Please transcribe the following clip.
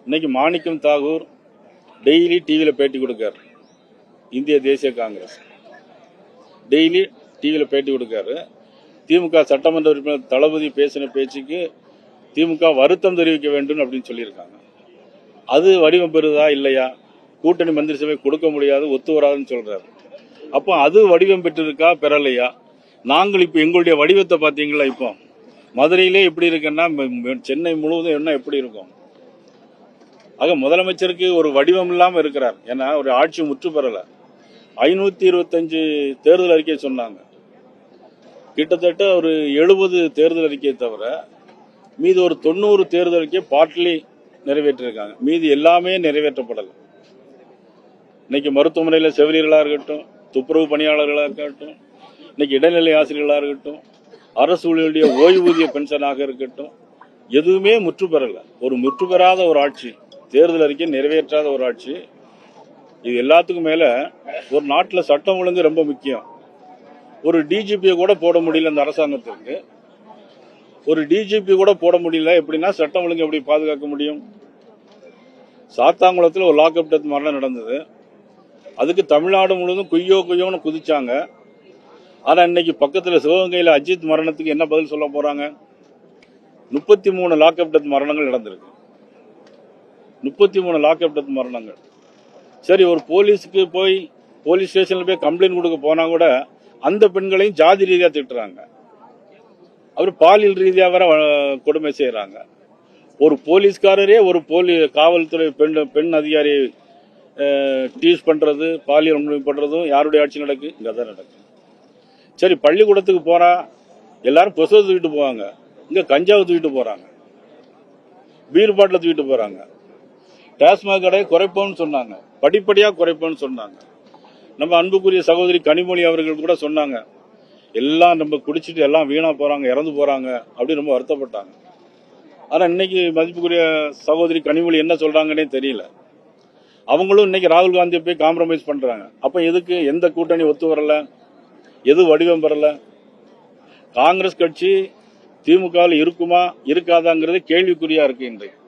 இன்னைக்கு மாணிக்கம் தாகூர் டெய்லி டிவியில் பேட்டி கொடுக்காரு. இந்திய தேசிய காங்கிரஸ் டெய்லி டிவியில் பேட்டி கொடுக்காரு. திமுக சட்டமன்ற உறுப்பினர் தளபதி பேசின பேச்சுக்கு திமுக வருத்தம் தெரிவிக்க வேண்டும் அப்படின்னு சொல்லியிருக்காங்க. அது வடிவம் பெறுதா இல்லையா? கூட்டணி மந்திரி சபை கொடுக்க முடியாது, ஒத்து வராதுன்னு சொல்றாரு. அப்போ அது வடிவம் பெற்றிருக்கா பெறலையா? நாங்கள் இப்போ எங்களுடைய வடிவத்தை பார்த்தீங்களா? இப்போ மதுரையிலே எப்படி இருக்குன்னா சென்னை முழுவதும் என்ன எப்படி இருக்கும்? ஆக முதலமைச்சருக்கு ஒரு வடிவம் இல்லாமல் இருக்கிறார். ஏன்னா ஒரு ஆட்சி முற்று பெறல. 525 தேர்தல் அறிக்கை சொன்னாங்க. கிட்டத்தட்ட ஒரு 70 தேர்தல் அறிக்கையை தவிர மீது ஒரு 90 தேர்தல் அறிக்கை பாட்டிலி நிறைவேற்றிருக்காங்க. மீதி எல்லாமே நிறைவேற்றப்படலை. இன்னைக்கு மருத்துவமனையில் செவிலியர்களாக இருக்கட்டும், துப்புரவு பணியாளர்களாக இருக்கட்டும், இன்னைக்கு இடைநிலை ஆசிரியர்களாக இருக்கட்டும், அரசு ஊழியர்களுடைய ஓய்வூதிய பென்ஷனாக இருக்கட்டும், எதுவுமே முற்று பெறல. ஒரு முற்று பெறாத ஒரு ஆட்சி, தேர்தல் அறிக்கை நிறைவேற்றாத ஒரு ஆட்சி. இது எல்லாத்துக்கும் மேல ஒரு நாட்டில் சட்டம் ஒழுங்கு ரொம்ப முக்கியம். ஒரு டிஜிபியை கூட போட முடியல இந்த அரசாங்கத்திற்கு. ஒரு டிஜிபி கூட போட முடியல. எப்படின்னா சட்டம் ஒழுங்கு எப்படி பாதுகாக்க முடியும்? சாத்தாங்குளத்தில் ஒரு லாக்அப் டெத் மரணம் நடந்தது. அதுக்கு தமிழ்நாடு முழுவதும் குய்யோன்னு குதிச்சாங்க. ஆனா இன்னைக்கு பக்கத்தில் சிவகங்கையில் அஜித் மரணத்துக்கு என்ன பதில் சொல்ல போறாங்க? 33 லாக்அப் டெத் மரணங்கள் நடந்திருக்கு. 33 லாக்அப் டெத் மரணங்கள். சரி, ஒரு போலீஸுக்கு போய் போலீஸ் ஸ்டேஷன்ல போய் கம்ப்ளைண்ட் கொடுக்க போனா கூட அந்த பெண்களையும் ஜாதி ரீதியா திட்டுறாங்க. அப்புறம் பாலியல் ரீதியா வர கொடுமை செய்யறாங்க. ஒரு போலீஸ்காரரே ஒரு காவல்துறை பெண் அதிகாரியை டீஸ் பண்றது, பாலியல் வன்முறை பண்றதும் யாருடைய ஆட்சி நடக்கு? இங்கதான் நடக்கு. சரி, பள்ளிக்கூடத்துக்கு போறா எல்லாரும் புசவை தூக்கிட்டு போவாங்க. இங்க கஞ்சாவை தூக்கிட்டு போறாங்க, பீர் பாட்டில தூக்கிட்டு போறாங்க. டாஸ்மாக் கடையை குறைப்போம்னு சொன்னாங்க, படிப்படியா குறைப்போம்னு சொன்னாங்க. நம்ம அன்புக்குரிய சகோதரி கனிமொழி அவர்கள் கூட சொன்னாங்க, எல்லாம் நம்ம குடிச்சிட்டு எல்லாம் வீணா போறாங்க, இறந்து போறாங்க அப்படின்னு ரொம்ப வருத்தப்பட்டாங்க. ஆனா இன்னைக்கு மதிப்புக்குரிய சகோதரி கனிமொழி என்ன சொல்றாங்கன்னே தெரியல. அவங்களும் இன்னைக்கு ராகுல் காந்தியை போய் காம்ப்ரமைஸ் பண்றாங்க. அப்ப எதுக்கு? எந்த கூட்டணி ஒத்து வரல? எது வடிவம் பெறல? காங்கிரஸ் கட்சி திமுகவில் இருக்குமா இருக்காதாங்கிறது கேள்விக்குறியா இருக்கு இன்றைக்கு.